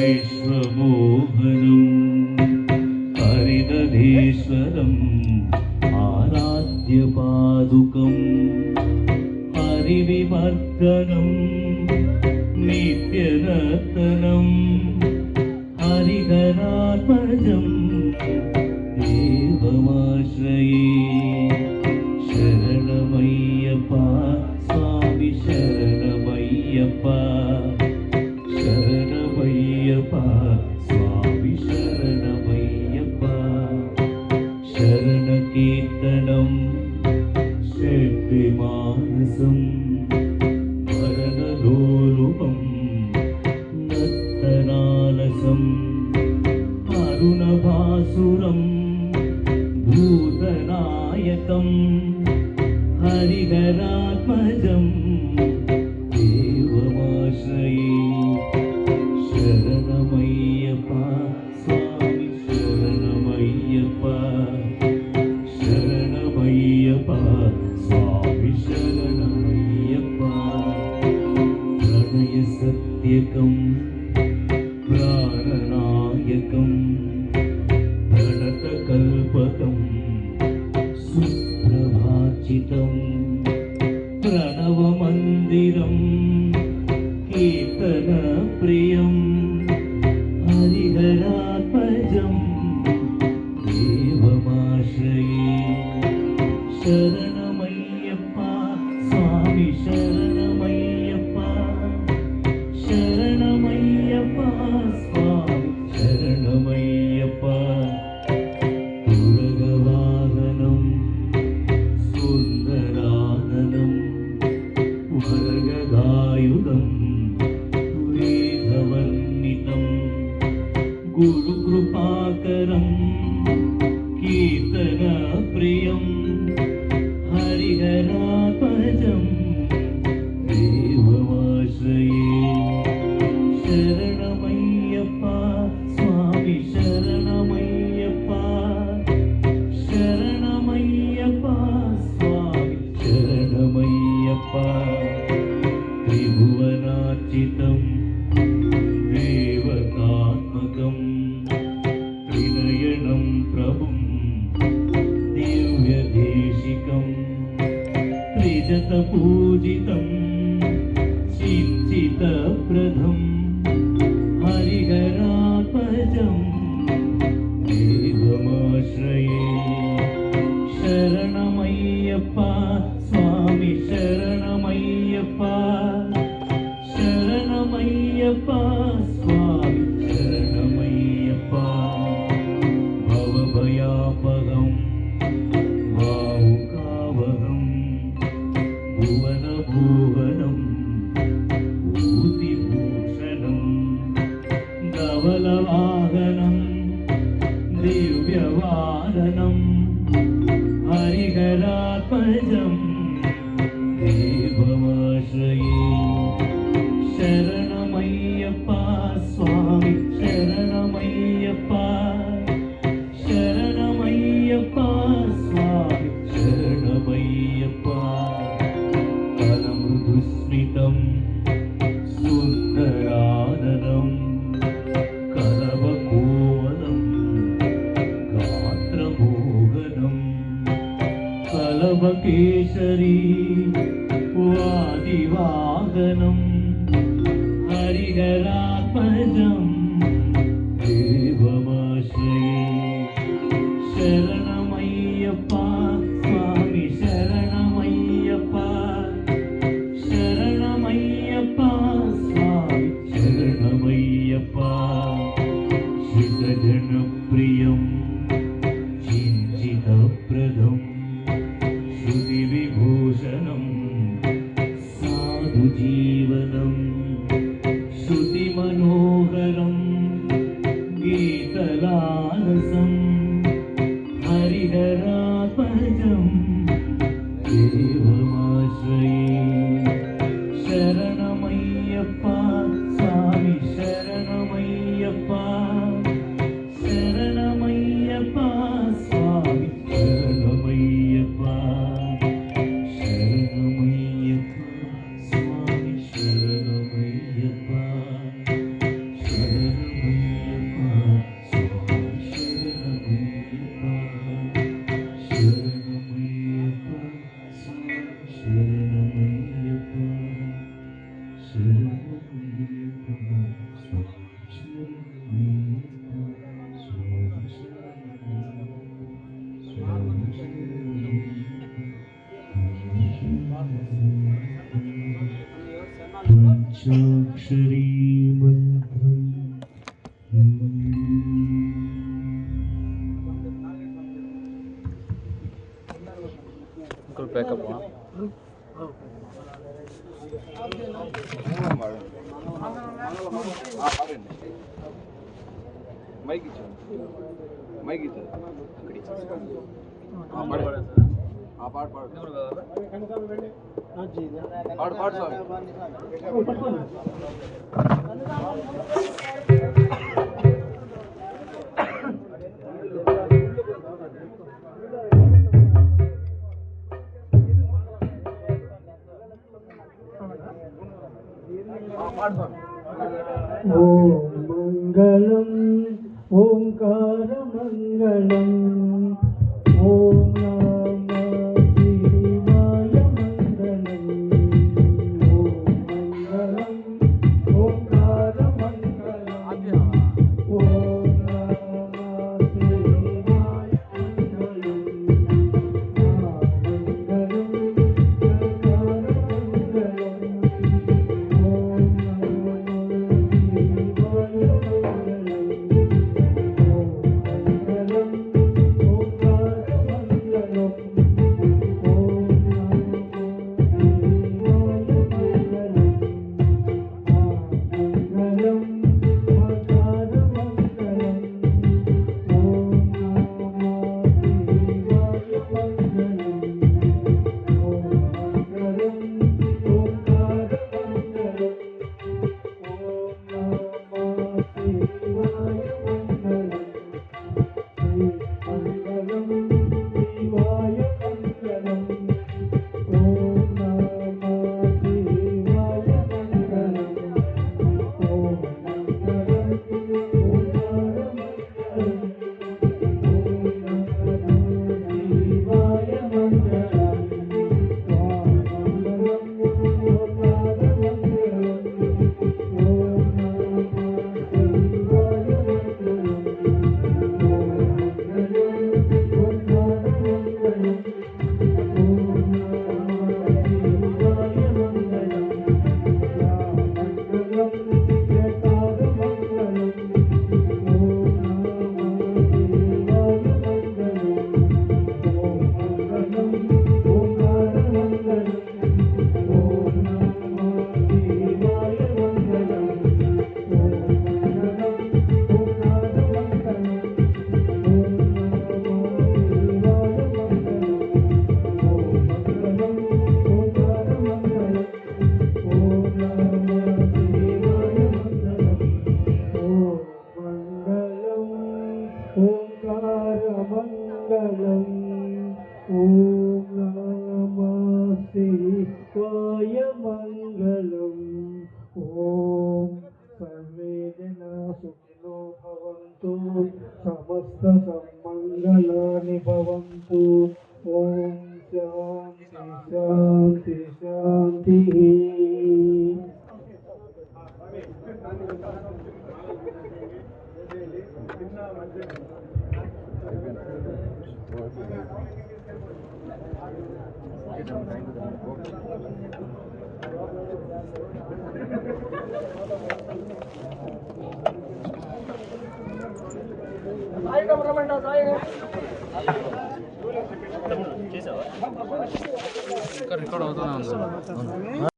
विश्वमोहनं हरिदधीश्वरम् आराध्यपादुकं हरिविवर्धनं नित्यरत्नं हरिहरात्मजं देवमाश्रये शरणमय्यप्पा स्वामी शरणमय्यप्पा शरणमय्यप्पा स्वामी शरणमय्यप्पा शरणकीर्तनं शक्तिमानसं भरणलोलुपं नर्तनालसं अरुणभासुरं भूतनायकं हरिहरात्मजं देवमाश्रये शरणमय्यप्पा स्वामी शरणमय्यप्पा शरणमय्यप्पा स्वामी शरणमय्यप्पा प्रणयसत्यकं प्राणनायकं प्रणतकल्पकं सुप्रभाचितं प्रणवमन्दिरं कीर्तनप्रियं हरिहरात्मजं देवमाश्रये शरणमय्यप्पा स्वामी शरणमय्यप्पा शरणमय्यप्पा स्वामी शरणमय्यप्पा तुरगवाहनं सुन्दराननं वर्गदायुधं वेदवर्णितं गुरुकृपाकरं कीर्तनप्रियं हरिहरात्मजं देवमाश्रये शरणमय्यप्पा स्वामी शरणमय्यप्पा शरणमय्यप्पा स्वामी शरणमय्यप्पा त्रिभुवनार्चितं देवतात्मकं त्रिनयनं प्रभुं दिव्यदेशिकं त्रिजतपूजितं चिन्तितप्रदं हरिहरात्मजं देवमाश्रये शरणमय्यप्पा स्वामी शरणमय्यप्पा शरणमय्यप्पा स्वामी शरणमय्यप्पा भवभयापहं भावुकावहं भुवनभुवनं भूतिभूषणं धवलवाहनं दिव्यवादनं हरिहरात्मजं देवमाश्रये शरणमय्यप्पा स्वामी शरणमय्यप्पा शरणमय्यप्पा स्वामी शरणमय्यप्पा कलमृदुस्मितं सुन्दराननं कलवकोवलं गात्रमोहनं कलवकेशरी वादिवाहनं हरिहरात्मजं देवमाश्रये शरणमय्यप्पा स्वामी शरणमय्यप्पा शरणमय्यप्पा स्वामी शरणमय्यप्पा श्रितजनप्रियं चिन्तितप्रदं श्रुतिविभूषणं साधुजीवनं श्रुतिमनोहरं మైక్ ఇచ్చాను మైక్ ఇచ్చాను ఆ పాట పాడు పాడు పాడు స్వామి ఓం మంగళం ఓంకార మంగళం ఓం నమః శివాయ మంగళం ఓం మంగళం ఓంకార మంగళం ఓం నమః శివాయ మంగళం మంగళం ఓంకార మంగళం ఓం నమః శివాయ మంగళం ఓం సర్వే జనా సుఖినో భవంతు సమస్త సన్మంగళాని భవంతు ఓం శాంతి శాంతి శాంతి. రికార్డ్ అవుతానే ఉంది.